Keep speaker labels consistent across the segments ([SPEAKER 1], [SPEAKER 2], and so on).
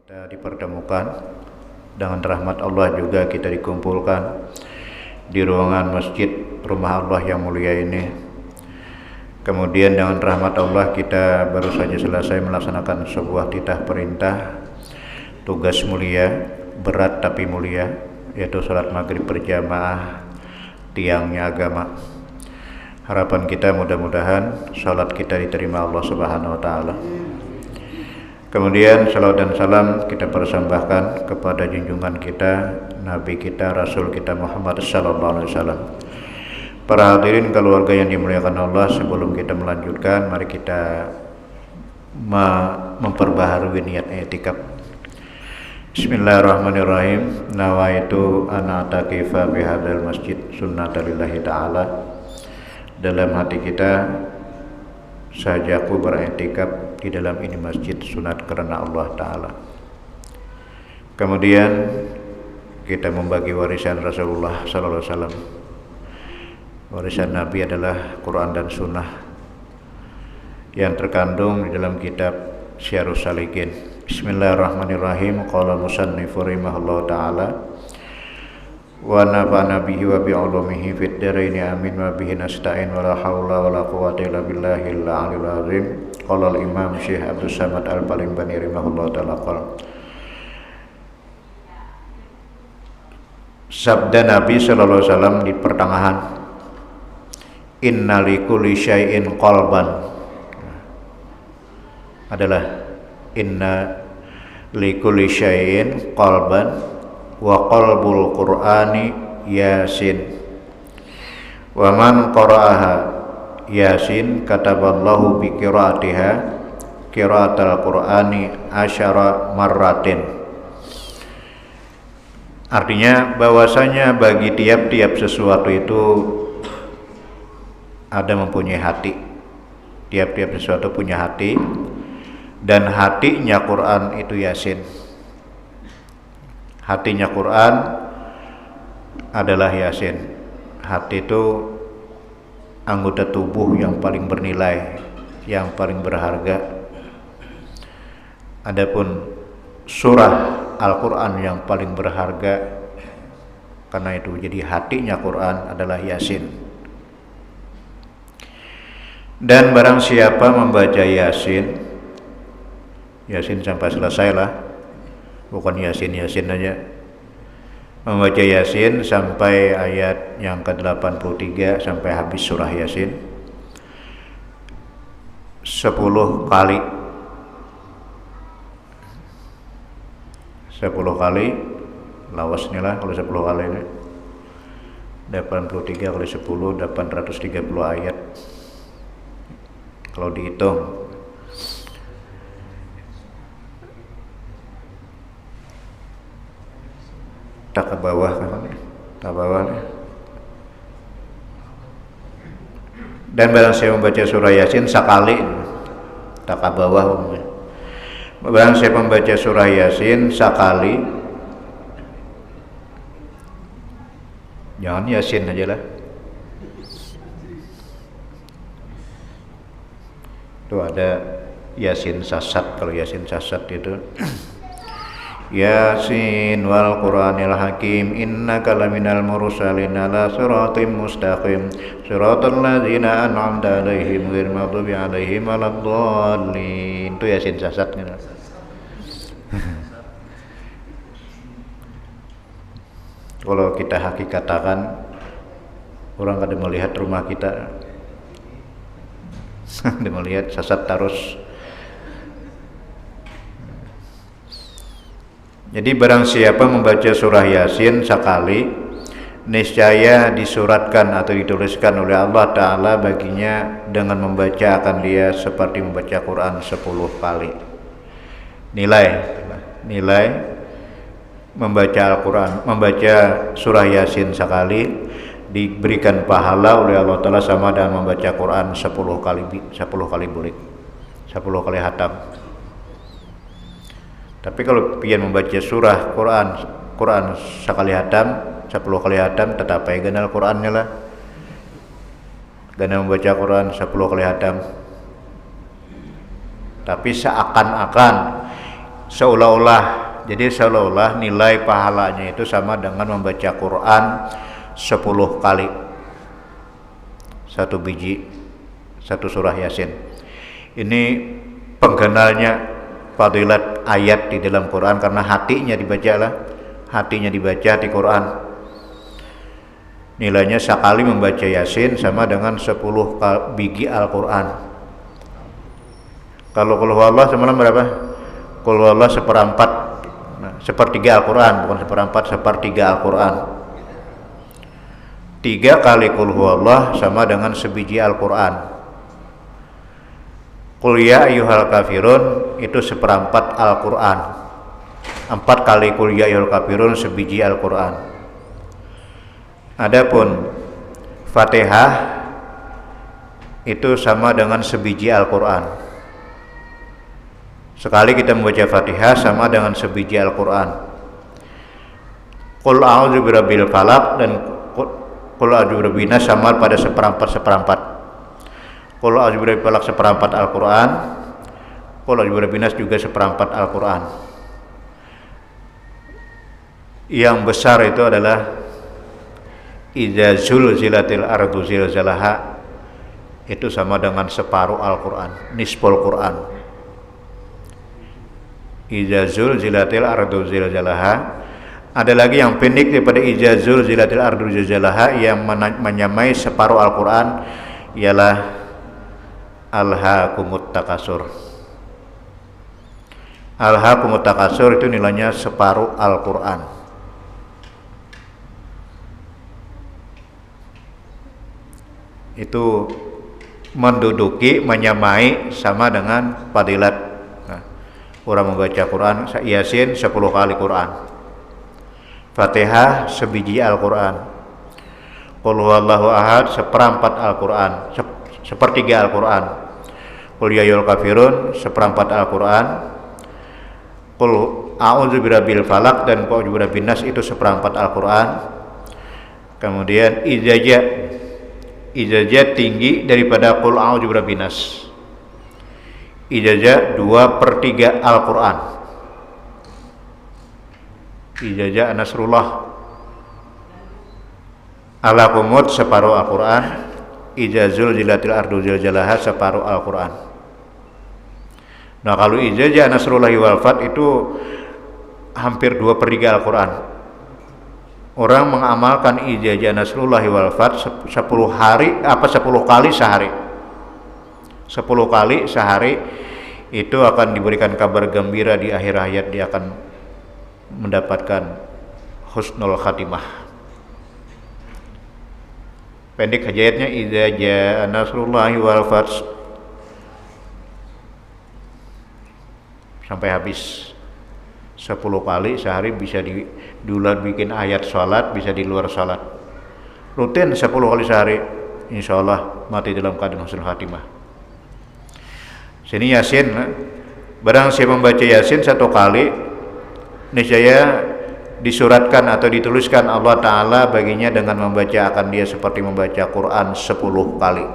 [SPEAKER 1] kita dipertemukan, dengan rahmat Allah juga kita dikumpulkan di ruangan masjid rumah Allah yang mulia ini. Kemudian dengan rahmat Allah kita baru saja selesai melaksanakan sebuah titah perintah, tugas mulia, berat tapi mulia, yaitu sholat maghrib berjamaah, tiangnya agama. Harapan kita mudah-mudahan sholat kita diterima Allah Subhanahu wa Ta'ala. Kemudian salawat dan salam kita persembahkan kepada junjungan kita, Nabi kita, Rasul kita Muhammad sallallahu alaihi wasallam. Para hadirin keluarga yang dimuliakan Allah, sebelum kita melanjutkan, mari kita memperbaharui niat i'tikaf. Bismillahirrahmanirrahim. Nawaitu ana ataqifa bihadzal masjid sunnatalillahi ta'ala. Dalam hati kita, sajaku beriktikaf di dalam ini masjid sunat karena Allah Ta'ala. Kemudian kita membagi warisan Rasulullah Sallallahu Alaihi Wasallam. Warisan Nabi adalah Quran dan Sunnah yang terkandung di dalam kitab Syarhus Salikin. Bismillahirrahmanirrahim. Qala musannifu rahimahullah ta'ala wa nafa'ana bihi wa bi'ulumihi fid dharaini amin wa bihi nasta'in wa la haula wa la quwwata illa billahil aliyyil azim. Qala al-imam Syekh Abdul Samad Al-Palimbani rahimahullah ta'ala qala. Sabda Nabi sallallahu alaihi wasallam di pertengahan, inna likulli syai'in qalban, adalah inna likulli syai'in qalban wa qalbul qur'ani yasin wa man qara'aha yasin kataballahu bi qiraatiha qiraatal qur'ani asyara marratin. Artinya bahwasanya bagi tiap-tiap sesuatu itu ada mempunyai hati. Tiap-tiap sesuatu punya hati, dan hatinya Quran itu Yasin. Hatinya Quran adalah Yasin. Hati itu anggota tubuh yang paling bernilai, yang paling berharga. Adapun surah Al-Quran yang paling berharga, karena itu jadi hatinya Quran adalah Yasin. Dan barang siapa membaca Yasin, Yasin sampai selesai lah, bukan Yasin aja, membaca Yasin sampai ayat yang ke-83 sampai habis surah Yasin 10 kali, 10 kali lawas nih lah. Kalau 10 kali ini 83 kali 10 830 ayat. Kalau dihitung tak ke bawah kan, tak bawah nih. Dan barang saya membaca surah Yasin sekali, tak ke bawah. Barang saya membaca surah Yasin sekali, jangan Yasin aja lah. Itu ada Yasin sasat. Kalau Yasin sasat itu Yasin wal Qur'anil Hakim innaka laminal mursalin ala siratim mustaqim siratal ladzina an'amta 'alaihim ghairil maghdubi 'alaihim waladdallin. Itu Yasin sasat gitu. Kalau kita hakikatakan, orang kada melihat rumah kita, dia melihat sasat terus. Jadi barang siapa membaca surah Yasin sekali, niscaya disuratkan atau dituliskan oleh Allah Ta'ala baginya dengan membaca akan dia seperti membaca Quran 10 kali. Nilai membaca Al-Quran, membaca surah Yasin sekali diberikan pahala oleh Allah Ta'ala sama dengan membaca Quran 10 kali bulik, 10 kali hatam. Tapi kalau pian membaca surah Quran sekali hatam, 10 kali hatam, tetap aja ganal Qurannya lah. Ganal membaca Quran 10 kali hatam. Tapi seakan-akan seolah-olah, jadi seolah-olah nilai pahalanya itu sama dengan membaca Quran 10 kali, satu biji, satu surah Yasin. Ini penggenalnya fadilat ayat di dalam Quran, karena hatinya dibaca di Quran. Nilainya sekali membaca Yasin sama dengan 10 biji Al-Quran. Kalau qul huwallah semalam berapa? Qul huwallah seperempat, sepertiga Al-Quran, bukan seperempat, sepertiga Al-Quran. 3 kali qul huwallah sama dengan sebiji Al-Quran. Qul ya ayyuhal kafirun itu seperempat Al-Quran. 4 kali qul ya ayyuhal kafirun sebiji Al-Quran. Adapun Fatihah itu sama dengan sebiji Al-Quran. Sekali kita membaca Fatihah sama dengan sebiji Al-Quran. Qul a'udzu birabbil falaq dan qul a'udzu birabbin nas sama pada seperempat. Qul a'udzu birabbil falaq seperempat Al-Quran. Qul a'udzu birabbin nas juga seperempat Al-Quran. Yang besar itu adalah idza zulzilatil ardu zilzalaha, itu sama dengan separuh Al-Quran, nisful Quran. Idza zulzilatil ardu zilzalaha. Ada lagi yang pendek daripada idza zulzilatil ardu zilzalaha yang menyamai separuh Al-Quran, ialah alhaakumut takasur. Alhaakumut takasur itu nilainya separuh Al-Quran. Itu menduduki, menyamai sama dengan fadilat orang membaca Quran Yasin 10 kali Quran, Fatihah sebiji Al-Quran, Qul huwallahu ahad seperempat Al-Quran, sepertiga Al-Quran, Qul ya ayyuhal kafirun seperempat Al-Quran, Qul a'udzu birabbil falaq dan Qul a'udzu birabbin nas itu seperempat Al-Quran. Kemudian ijazah tinggi daripada Qul a'udzu birabbin nas. Ijazah 2/3 Al-Quran. Ijazah Nasrullah ala kumut separuh Al-Quran. Ijazul zilatil ardu zilzalaha separuh Al-Quran. Nah, kalau ijazah Nasrullahi wal Fath itu hampir 2/3 Al-Quran. Orang mengamalkan ijazah Nasrullahi wal Fath 10 kali sehari. 10 kali sehari itu akan diberikan kabar gembira di akhir hayat, dia akan mendapatkan husnul khatimah. Pendek ayatnya idza jaa nasrullahi wal fath sampai habis 10 kali sehari, bisa di luar bikin ayat salat, bisa di luar salat. Rutin 10 kali sehari, insyaallah mati dalam keadaan husnul khatimah. Sini Yasin, barang siapa membaca Yasin 1 kali, niscaya disuratkan atau dituliskan Allah Ta'ala baginya dengan membaca, akan dia seperti membaca Quran 10 kali.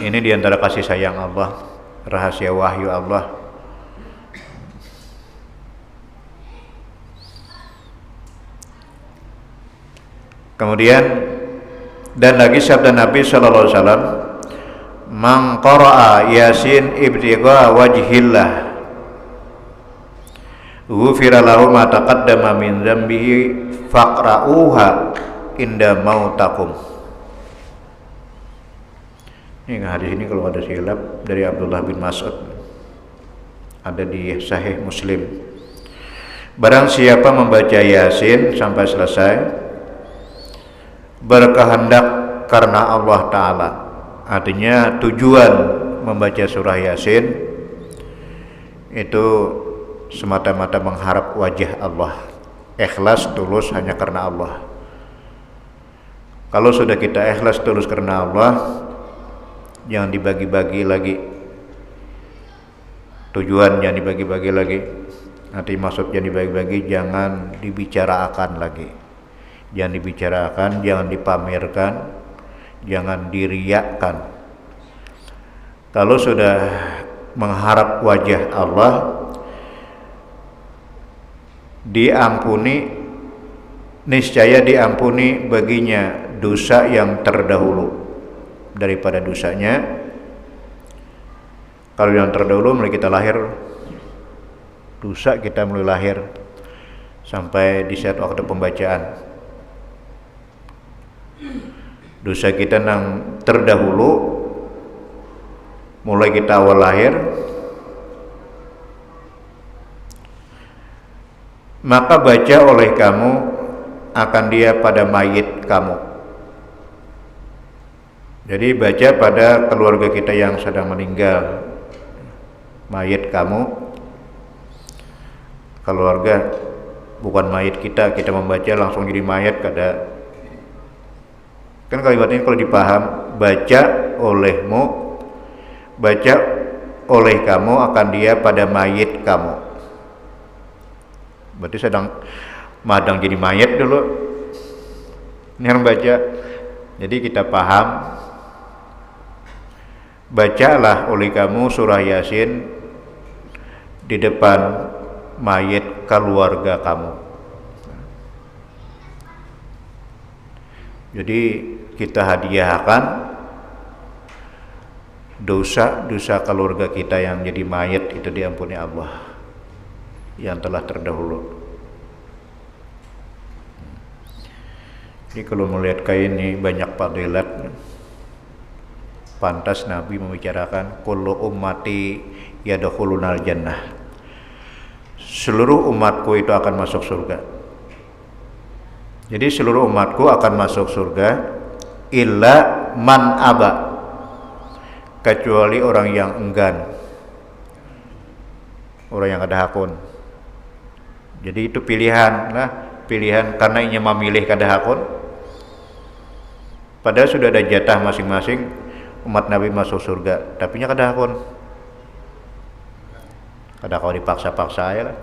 [SPEAKER 1] Ini diantara kasih sayang Allah, rahasia wahyu Allah. Kemudian dan lagi sabda Nabi sallallahu alaihi wasallam, "Man qara'a Yasin ibtigha wajhillah ghufira lahu ma taqaddama min dzambihi faqra'uha inda mautakum." Ini hadis ini kalau ada silap dari Abdullah bin Mas'ud, ada di Sahih Muslim. Barang siapa membaca Yasin sampai selesai berkehendak karena Allah Ta'ala, artinya tujuan membaca surah Yasin itu semata-mata mengharap wajah Allah, ikhlas tulus hanya karena Allah. Kalau sudah kita ikhlas tulus karena Allah, jangan dibagi-bagi lagi tujuan, jangan dibagi-bagi lagi, nanti maksud jangan dibagi-bagi, jangan dibicarakan lagi, jangan dibicarakan, jangan dipamerkan, jangan diriakkan. Kalau sudah mengharap wajah Allah, diampuni, niscaya diampuni baginya dosa yang terdahulu daripada dosanya. Kalau yang terdahulu mulai kita lahir, dosa kita mulai lahir sampai di saat waktu pembacaan. Dosa kita yang terdahulu mulai kita awal lahir, maka baca oleh kamu akan dia pada mayit kamu. Jadi baca pada keluarga kita yang sedang meninggal, mayit kamu. Keluarga bukan mayit kita membaca langsung jadi mayat, kada. Kan kalimat ini kalau dipaham, baca olehmu, baca oleh kamu akan dia pada mayit kamu. Berarti sedang madang jadi mayat dulu. Ini yang baca. Jadi kita paham, bacalah oleh kamu surah Yasin di depan mayit keluarga kamu. Jadi kita hadiahkan dosa-dosa keluarga kita yang jadi mayat itu diampuni Allah yang telah terdahulu. Jadi kalau melihat kayak ini banyak fadilat, pantas Nabi membicarakan kullu ummati yadkhulunal jannah. Seluruh umatku itu akan masuk surga. Jadi seluruh umatku akan masuk surga illa man aba, kecuali orang yang enggan, orang yang ada hakun. Jadi itu pilihan lah, pilihan karena ingin memilih kada hakun. Padahal sudah ada jatah masing-masing umat Nabi masuk surga, tapi nya kada hakun. Kada kau dipaksa-paksa aja lah.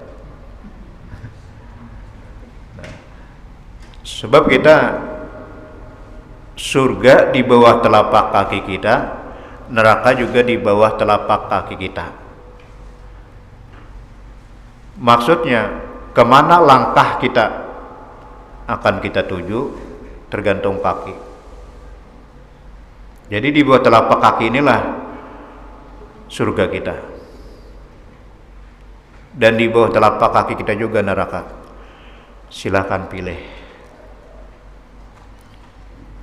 [SPEAKER 1] Sebab kita surga di bawah telapak kaki kita, neraka juga di bawah telapak kaki kita. Maksudnya kemana langkah kita akan kita tuju tergantung kaki. Jadi di bawah telapak kaki inilah surga kita, dan di bawah telapak kaki kita juga neraka. Silakan pilih.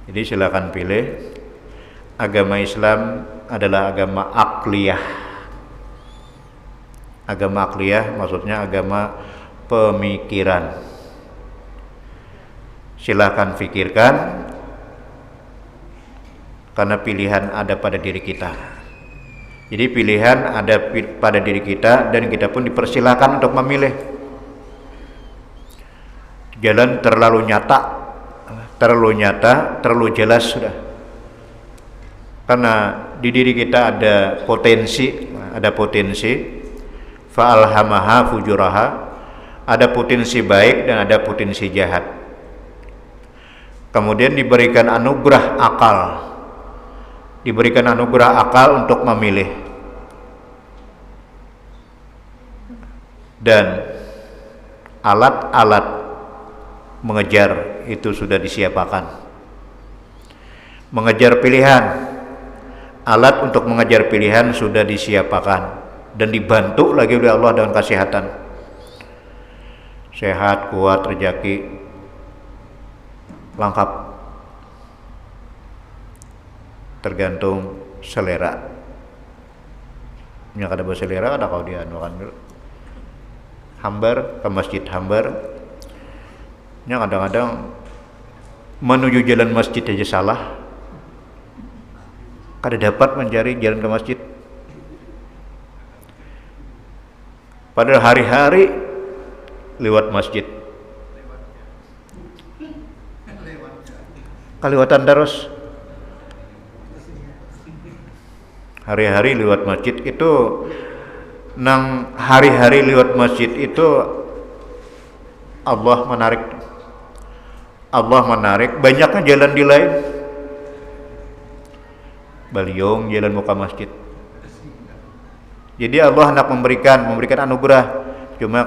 [SPEAKER 1] Jadi silakan pilih. Agama Islam adalah agama akliyah. Agama akliyah maksudnya agama pemikiran. Silakan pikirkan, karena pilihan ada pada diri kita. Jadi pilihan ada pada diri kita dan kita pun dipersilakan untuk memilih. Jalan terlalu nyata, terlalu jelas sudah. Karena di diri kita ada potensi, fa'alhamaha fujuraha, ada potensi baik dan ada potensi jahat. Kemudian diberikan anugerah akal untuk memilih, dan alat-alat mengejar itu sudah disiapkan. Mengejar pilihan, alat untuk mengejar pilihan sudah disiapkan dan dibantu lagi oleh Allah dengan kesehatan, sehat, kuat, rezeki lengkap, tergantung selera. Nya kada berselera kada kau dianukan dulu. Hambar ke masjid hambar. Nya kadang-kadang menuju jalan masjid aja salah, kada dapat mencari jalan ke masjid. Padahal hari-hari lewat masjid, kaliwatan terus. Hari-hari lewat masjid itu, nang hari-hari lewat masjid itu Allah menarik, banyaknya jalan di lain. Baliong jalan muka masjid. Jadi Allah hendak memberikan anugerah, cuma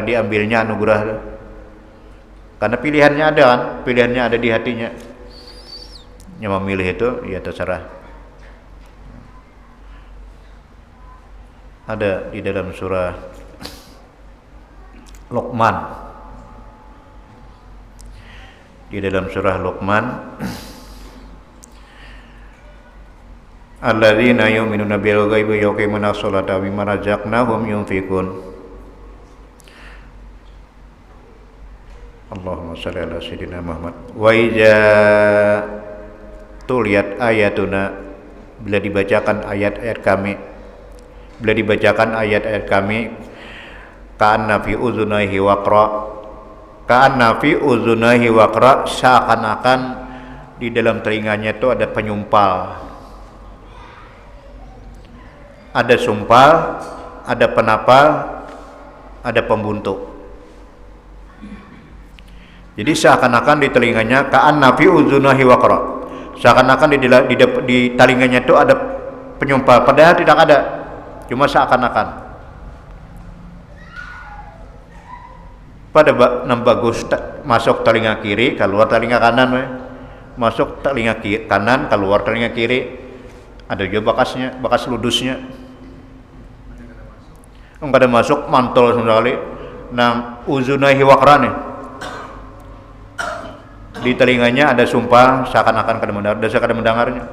[SPEAKER 1] diambilnya anugerah. Karena pilihannya ada kan, pilihannya ada di hatinya. Yang memilih itu ya terserah. Ada di dalam surah Luqman. Di dalam surah Luqman, alladzina yu'minuna bil ghaibi wa yuqimuna sholata wa mimma razaqnahum yunfiqun. Allahumma shalli ala sayyidina Muhammad. Wa iza tuliyat ayatuna, bila dibacakan ayat-ayat kami, ka'anna fi uzunaihi waqra, seakan-akan di dalam telinganya itu ada penyumpal, ada sumpal, ada penapal, ada pembuntuk. Jadi seakan-akan di telinganya ka'anna fi uzunahi waqra, seakan-akan di telinganya itu ada penyumpal, padahal tidak ada, cuma seakan-akan. Pada bagus masuk telinga kiri, keluar telinga kanan, masuk telinga kanan, keluar telinga kiri, ada juga bekas ludusnya. Enggak ada masuk mantul sekali. Nang uzunahi waqra nih, di telinganya ada sumpah, seakan-akan kada mendengarnya.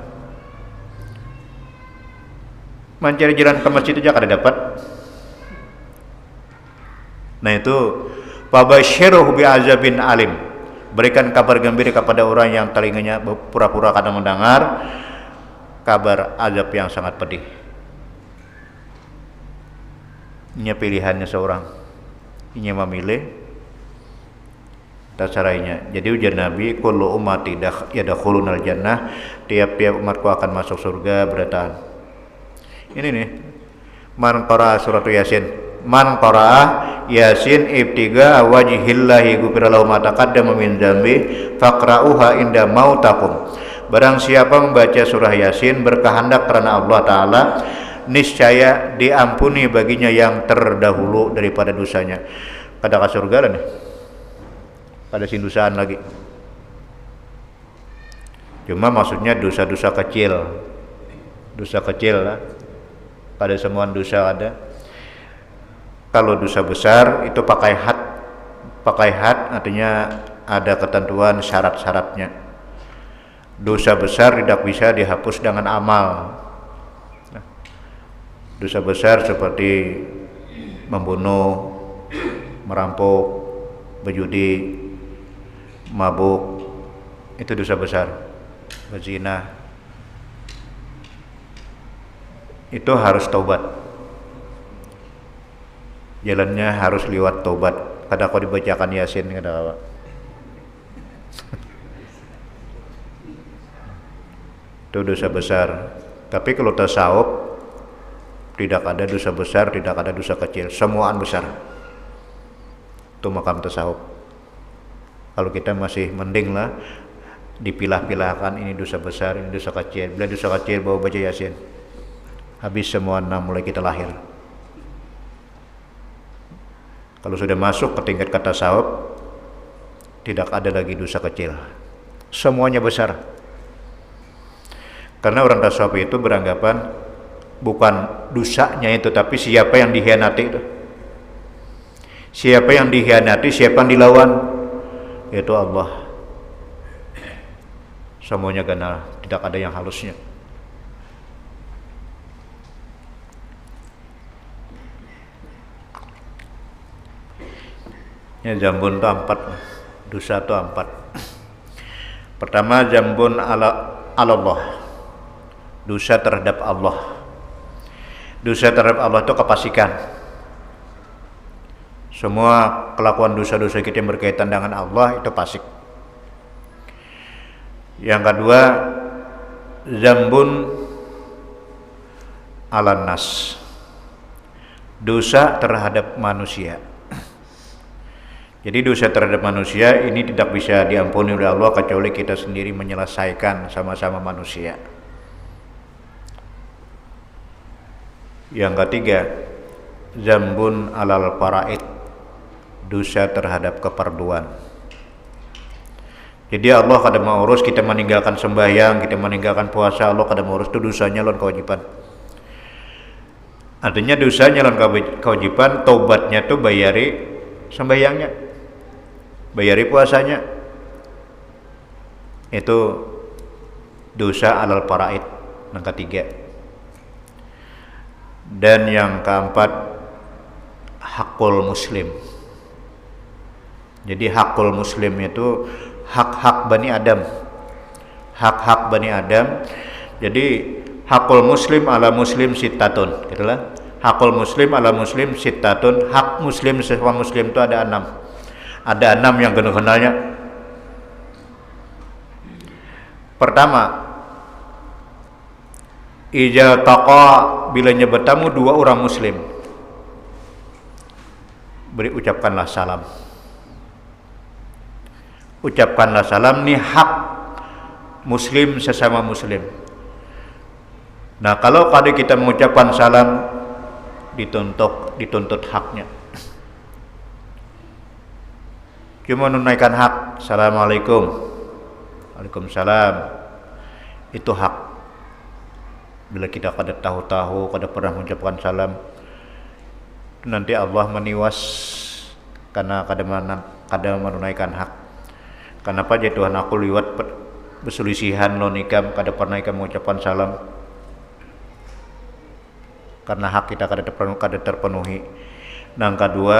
[SPEAKER 1] Mencari jalan ke masjid aja kada dapat. Nah itu fabashshirhu bi'azabin alim, berikan kabar gembira kepada orang yang telinganya pura-pura kada mendengar, kabar azab yang sangat pedih. Ini pilihannya seorang, ini memilih tasarainya. Jadi ujar Nabi, kullu ummati yadkhulunal jannah, tiap-tiap umatku akan masuk surga beratan. Ini nih, man qara'a surat Yasin, man qara'a Yasin ibtiga wajhillahi ghufira lahu ma taqaddama min dzambi faqra'uha inda mautakum. Barang siapa membaca surah Yasin berkehendak karena Allah Ta'ala, niscaya diampuni baginya yang terdahulu daripada dosanya. Kada ka surga lah nih, kada sindusaan lagi. Cuma maksudnya dosa-dosa kecil lah, kada semua dosa ada. Kalau dosa besar itu pakai had artinya ada ketentuan syarat-syaratnya. Dosa besar tidak bisa dihapus dengan amal. Dosa besar seperti membunuh, merampok, berjudi, mabuk, itu dosa besar. Berzina, itu harus taubat. Jalannya harus lewat taubat. Kada kau dibacakan Yasin kada apa. Itu dosa besar. Tapi kalau tasawuf tidak ada dosa besar, tidak ada dosa kecil, semuaan besar. Itu makam tasawuf. Kalau kita masih mending lah dipilah-pilahkan, ini dosa besar, ini dosa kecil. Bila dosa kecil bawa baca Yasin, habis semua mulai kita lahir. Kalau sudah masuk ke tingkat kata tasawuf, tidak ada lagi dosa kecil, semuanya besar. Karena orang tasawuf itu beranggapan bukan dosanya itu, tapi siapa yang dikhianati itu. Siapa yang dikhianati, siapa yang dilawan, yaitu Allah. Semuanya ganal, tidak ada yang halusnya. Ya, jambun itu 4, dosa itu 4. Pertama, jambun ala Allah, dosa terhadap Allah. Dosa terhadap Allah itu kefasikan. Semua kelakuan dosa-dosa kita yang berkaitan dengan Allah itu fasik. Yang kedua, zambun ala nas, dosa terhadap manusia. Jadi dosa terhadap manusia ini tidak bisa diampuni oleh Allah kecuali kita sendiri menyelesaikan sama-sama manusia. Yang ketiga, zambun alal faraid, dosa terhadap keperluan. Jadi Allah kada mau urus kita meninggalkan sembahyang, kita meninggalkan puasa, Allah kada mau urus itu dosanya lawan kewajiban. Artinya dosanya lawan kewajiban, taubatnya tuh bayari sembahyangnya, bayari puasanya. Itu dosa alal faraid yang ketiga. Dan yang keempat, hakul muslim. Jadi hakul muslim itu hak-hak Bani Adam. Hak-hak Bani Adam. Jadi hakul muslim ala muslim sittatun, gitulah. Hakul muslim ala muslim sittatun. Hak muslim sesama muslim itu ada 6. Ada 6 yang kenal-kenalnya. Pertama, ija taqa, bila bertemu 2 orang muslim, beri ucapkanlah salam. Ucapkanlah salam, nih hak muslim sesama muslim. Nah, kalau kada kita mengucapkan salam, dituntut haknya. Cuma menunaikan hak, assalamualaikum, waalaikumsalam, itu hak. Bila kita kada tahu-tahu, kada pernah mengucapkan salam, nanti Allah meniwas karena kada menunaikan hak. Kenapa ya Tuhan, aku liwat berselisihan lo nikam, kada pernah ikam mengucapkan salam, karena hak kita kada terpenuhi. Yang kedua,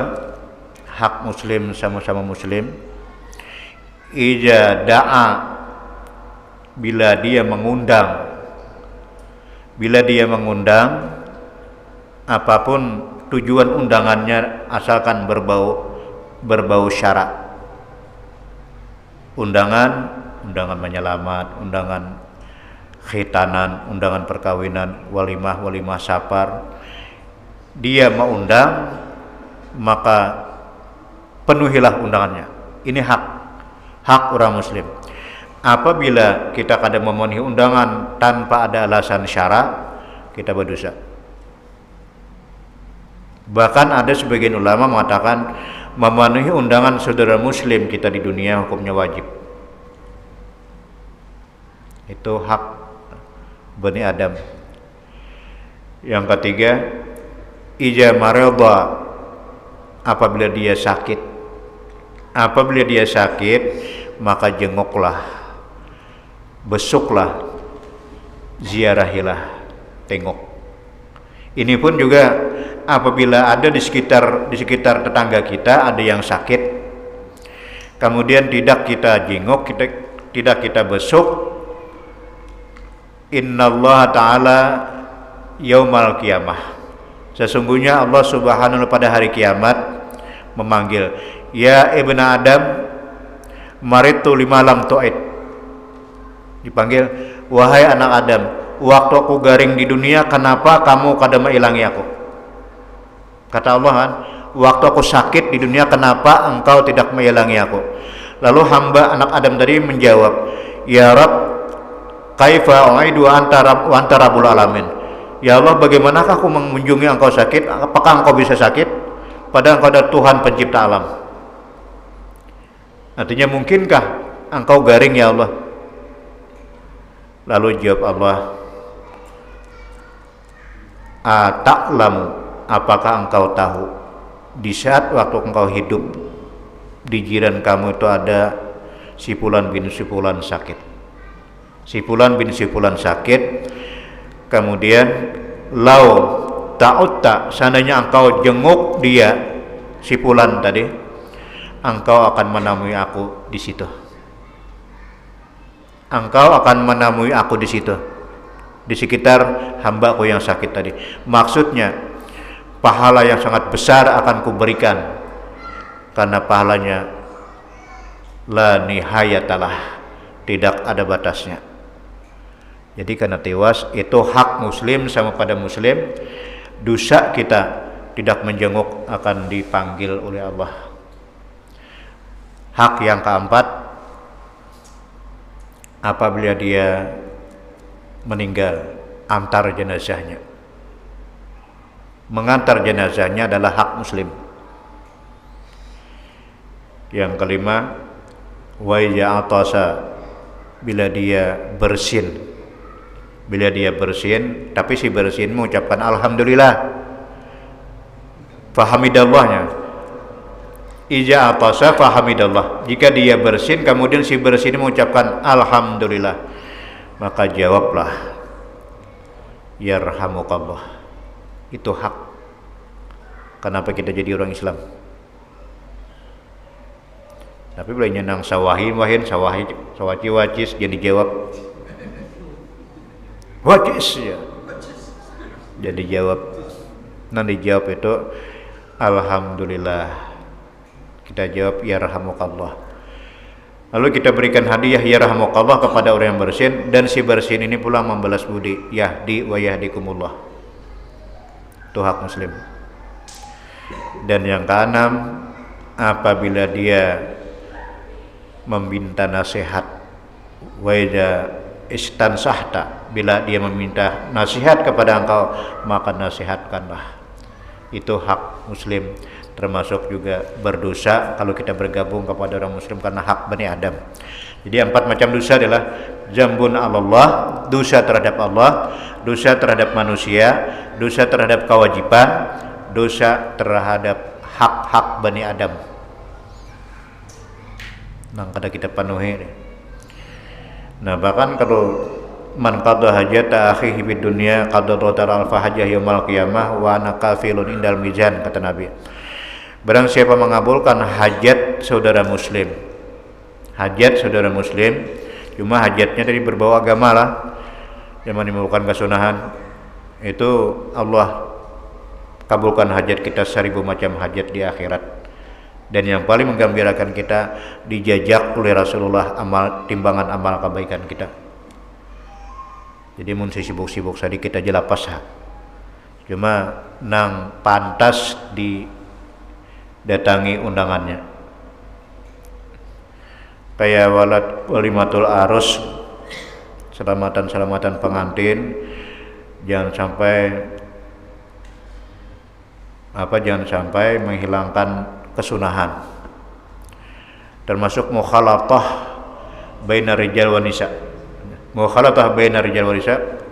[SPEAKER 1] hak muslim sama-sama muslim, ija da'a, bila dia mengundang, apapun tujuan undangannya, asalkan berbau syarak. Undangan menyelamat, undangan khitanan, undangan perkawinan, walimah safar, dia mau undang, maka penuhilah undangannya. Ini hak orang muslim. Apabila kita kada memenuhi undangan tanpa ada alasan syarak, kita berdosa. Bahkan ada sebagian ulama mengatakan memenuhi undangan saudara muslim kita di dunia hukumnya wajib. Itu hak Bani Adam. Yang ketiga, ija maradha, apabila dia sakit. Apabila dia sakit, maka jenguklah, besuklah, ziarahilah, tengok. Ini pun juga apabila ada di sekitar tetangga kita ada yang sakit, kemudian tidak kita jenguk, tidak kita besuk, innallaha ta'ala yaumal qiyamah, sesungguhnya Allah subhanahu pada hari kiamat memanggil, ya ibnu Adam maritu lima lam tu'id, dipanggil, wahai anak Adam, waktu aku garing di dunia, kenapa kamu kada mailangi aku? Kata Allah kan, waktu aku sakit di dunia, kenapa engkau tidak mailangi aku? Lalu hamba anak Adam tadi menjawab, ya Rabb, kaifa u'idu wa anta rabbul alamin. Ya Allah, bagaimanakah aku mengunjungi engkau sakit? Apakah engkau bisa sakit? Padahal engkau adalah Tuhan pencipta alam. Artinya, mungkinkah engkau garing ya Allah? Lalu jawab Allah, ta'lamu, apakah engkau tahu di saat waktu engkau hidup di jiran kamu itu ada si fulan bin si fulan sakit. Si fulan bin si fulan sakit. Kemudian lau ta'utta, seandainya engkau jenguk dia si fulan tadi, engkau akan menemui aku di situ. Engkau akan menemui aku di situ, di sekitar hambaku yang sakit tadi. Maksudnya, pahala yang sangat besar akan kuberikan, karena pahalanya la nihayatalah, tidak ada batasnya. Jadi karena tewas, itu hak muslim sama pada muslim. Dosa kita tidak menjenguk akan dipanggil oleh Allah. Hak yang keempat, apabila dia meninggal, antar jenazahnya. mengantar jenazahnya adalah hak muslim. Yang kelima, wa ya'tasa, bila dia bersin, tapi si bersin mengucapkan alhamdulillah, fahamidallahnya. Iza atasa fahamidallah, jika dia bersin kemudian si bersin mengucapkan alhamdulillah, maka jawablah yarhamukallah. Itu hak. Kenapa kita jadi orang Islam? Tapi boleh nyenang sawahin sawaci wacis, jadi jawab wacis ya. Jadi jawab, nanti jawab itu alhamdulillah. Kita jawab yarhamukallah. Lalu kita berikan hadiah yarhamukallah kepada orang yang bersin, dan si bersin ini pula membalas budi, yahdi wa yahdikumullah. Itu hak muslim. Dan yang keenam, apabila dia meminta nasihat, wa idza istansahta, bila dia meminta nasihat kepada engkau, maka nasihatkanlah. Itu hak muslim. Termasuk juga berdosa kalau kita bergabung kepada orang muslim karena hak Bani Adam. Jadi 4 macam dosa adalah zambun Allah, dosa terhadap Allah, dosa terhadap manusia, dosa terhadap kewajiban, dosa terhadap hak-hak Bani Adam. Nah, kada kita penuhi. Nah, bahkan kalau man qadha hajata akhihi bid dunya qadha alfa hajah yaumil qiyamah wa ana kafilun indal mizan, kata Nabi. Barang siapa mengabulkan hajat saudara muslim, cuma hajatnya dari berbau agama lah, yang menimbulkan kesunahan, itu Allah kabulkan hajat kita 1000 macam hajat di akhirat. Dan yang paling menggembirakan kita, dijajak oleh Rasulullah timbangan amal kebaikan kita. Jadi mun sibuk-sibuk sedikit aja lapas ha. Cuma nang pantas datangi undangannya. Kayak walimatul arus, selamatan pengantin, jangan sampai menghilangkan kesunahan. Termasuk mukhalatah bainar rijal wa nisa.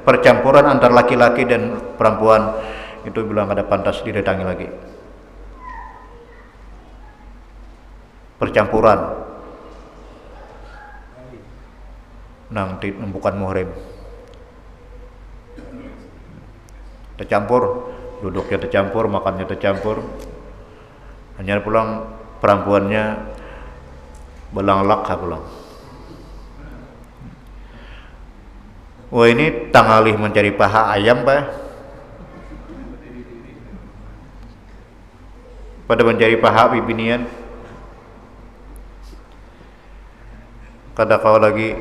[SPEAKER 1] Percampuran antar laki-laki dan perempuan itu bilang ada pantas didatangi lagi. Percampuran bukan muhrim, tercampur, duduknya tercampur, makannya tercampur, hanya pulang perempuannya belang lakha pulang. Wah, ini tangalih mencari paha ayam Pak, pada mencari paha bibinian. Kada kau lagi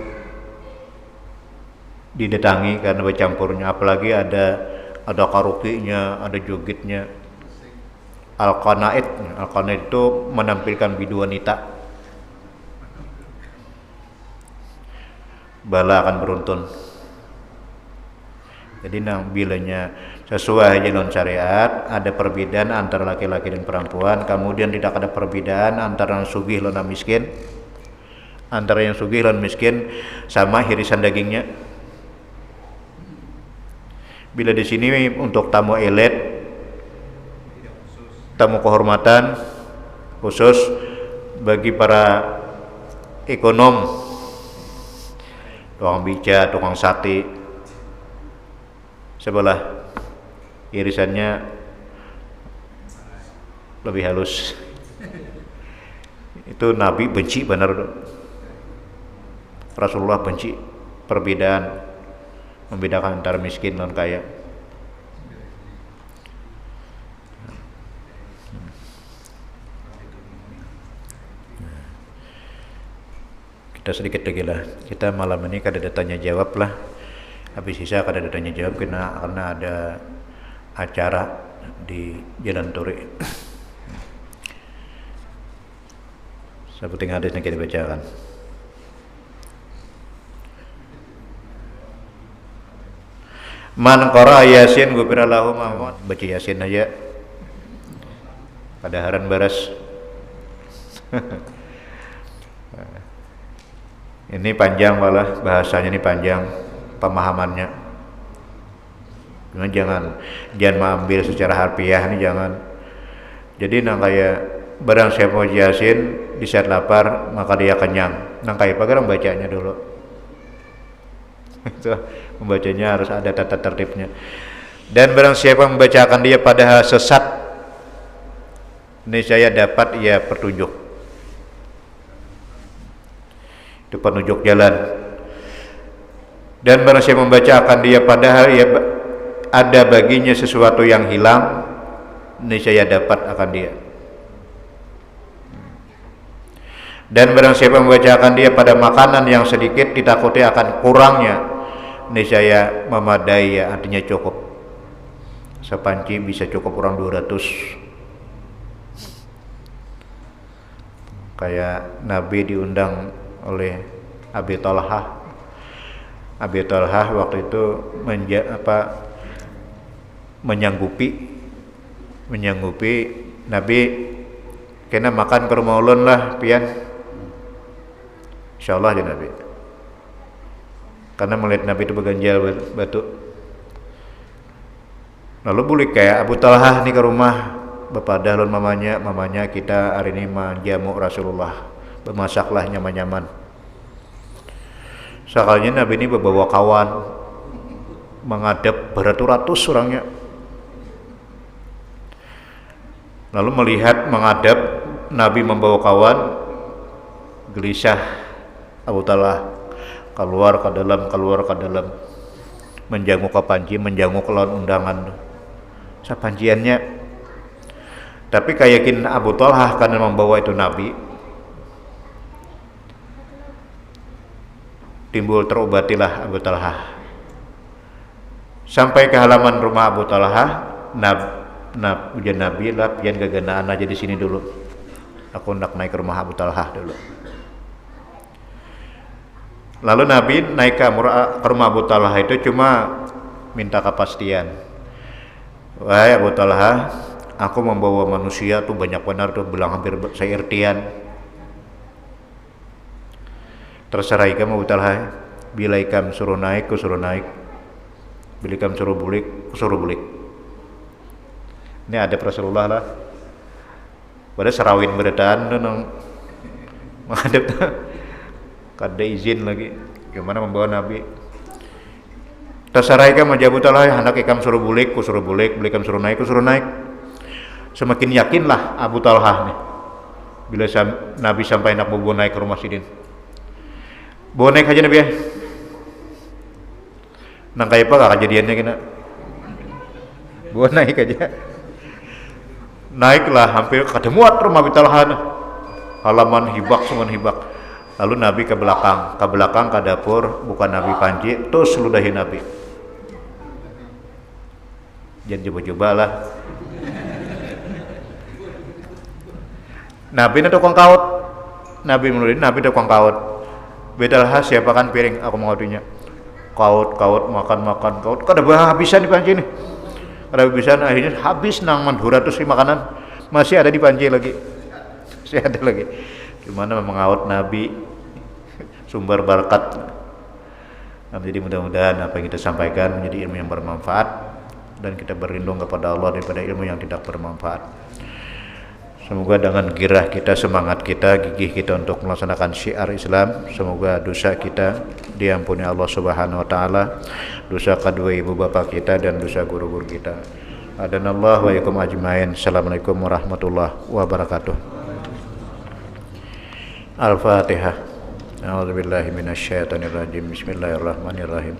[SPEAKER 1] didatangi karena bercampurnya, apalagi ada karaoke-nya, ada jogetnya. Al-qanaid itu menampilkan bidu wanita. Bala akan beruntun. Jadi bilanya sesuai jalan syariat, ada perbedaan antara laki-laki dan perempuan, kemudian tidak ada perbedaan antara yang sugih dan miskin. Antara yang sugih dan miskin sama irisan dagingnya. Bila di sini untuk tamu elit, tamu kehormatan khusus bagi para ekonom, tukang bica, tukang sate, sebelah irisannya lebih halus. Itu Nabi benci benar. Rasulullah benci membedakan antara miskin dan kaya. Kita sedikit lagi lah. Kita malam ini kada ada tanya jawab lah. Habis sisa kada ada tanya jawab karena ada acara di Jalan Turi. Seperti hadisnya kita bacakan. Man qara'a Yasin ghufira lahu ma baca Yasin aja pada haran baras. Ini panjang malah bahasanya, ini panjang pemahamannya. Jangan mengambil secara harfiah, ini jangan. Jadi nang kayak barang siapa mau Yasin di saat lapar maka dia kenyang. Nang kayak pagar bacanya dulu. Itu membacanya harus ada tata tertibnya. Dan barang siapa membacakan dia pada sesat, niscaya dapat ia petunjuk. Itu penunjuk jalan. Dan barang siapa membacakan dia padahal ia ada baginya sesuatu yang hilang, niscaya dapat akan dia. Dan barang siapa membacakan dia pada makanan yang sedikit ditakuti akan kurangnya, niscaya memadai, ya artinya cukup. Sepanci bisa cukup orang 200. Kayak Nabi diundang oleh Abi Talhah. Abi Talhah waktu itu menyanggupi Nabi kena makan ke rumah ulun lah pian, insyaallah ya Nabi, karena melihat Nabi itu berganjal batu. Lalu boleh kayak Abu Talhah nih ke rumah bapak dalun mamanya kita hari ini menjamu Rasulullah, bermasaklah nyaman-nyaman. Sekalinya Nabi ini membawa kawan menghadap beratus-ratus orangnya. Lalu melihat menghadap Nabi membawa kawan, gelisah Abu Talhah, keluar ke dalam, menjangu ke panci, menjangu ke lawan undangan sapanjiannya. Tapi kayakin Abu Talhah karena membawa itu Nabi, timbul terobatilah Abu Talhah. Sampai ke halaman rumah Abu Talhah, ujian Nabi lah, pian gaganaan aja di sini dulu. Aku hendak naik ke rumah Abu Talhah dulu. Lalu Nabi naik ke rumah Abu Talhah itu cuma minta kepastian. Wahai Abu Talhah, aku membawa manusia tuh banyak benar tuh, bilang hampir seirtian. Terserah ikam Abu Talhah, bila ikam suruh naik, ku suruh naik. Bila ikam suruh bulik, ku suruh bulik. Ini ada Rasulullah lah. Pada serawin berdaan tuh nang menghadap tuh. Kada izin lagi. Gimana membawa Nabi? Terserah ikam aja Abu Talhah, hendak ikam suruh bulik, ku suruh bulik. Bila ikam suruh naik, ku suruh naik. Semakin yakinlah Abu Talhah nih. Bila Nabi sampai nak bawa naik ke rumah Sidin. Bawa naik aja Nabi ya. Nang kayak apa kejadiannya kena. Bawa naik aja. Naiklah hampir ketemuat rumah Abi Talhah, halaman hibak sungan hibak. Lalu Nabi ke belakang ke dapur, bukan Nabi panci, terus ludahi Nabi. Jangan coba-coba lah. Nabi itu tukang kaut. Nabi menurut Nabi tukang kaut. Bedalha siapakan piring aku mengaudinya. Kaut makan kaut. Kada habisan di panci nih. Kada habisan, akhirnya habis nang 200 makanan. Masih ada di panci lagi. Masih ada lagi. Gimana mengaut Nabi sumber berkat. Jadi mudah-mudahan apa yang kita sampaikan menjadi ilmu yang bermanfaat dan kita berlindung kepada Allah daripada ilmu yang tidak bermanfaat. Semoga dengan girah kita, semangat kita, gigih kita untuk melaksanakan syiar Islam, semoga dosa kita diampuni Allah Subhanahu wa taala, dosa kedua ibu bapa kita dan dosa guru-guru kita. Adanallahu wa yakum ajmain. Assalamualaikum warahmatullahi wabarakatuh. Al-Fatihah. A'udzubillahi minasyaitonirrajim. Bismillahirrahmanirrahim.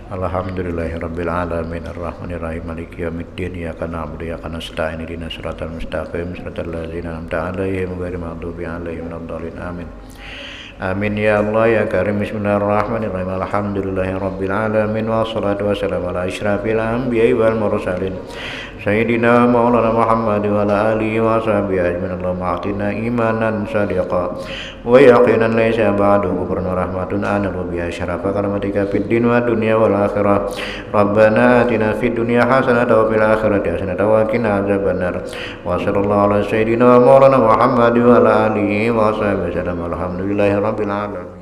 [SPEAKER 1] Alhamdulillahirabbil alamin arrahmanirrahim maliki yaumiddin iyyaka na'budu wa iyyaka nasta'in ihdinas siratal mustaqim siratal ladzina an'amta 'alaihim ghairil maghdubi 'alaihim waladdallin amin. Amin ya Allah ya Karim. Bismillahirrahmanirrahim. Alhamdulillahirabbil alamin wassalatu wassalamu ala asyrafil anbiya'i wal mursalin سيدنا مولانا محمد وعلى آله وصحبه أجمعين اللهم أعطنا إيمانا صادقا ويقينا ليس بعده كفر ورحمة أنال بها شرف كرامتك في الدين والدنيا والآخرة ربنا آتنا في الدنيا حسنة وفي الآخرة حسنة وقنا عذاب النار وصلى الله على سيدنا مولانا محمد وعلى آله وصحبه وسلم الحمد لله رب العالمين.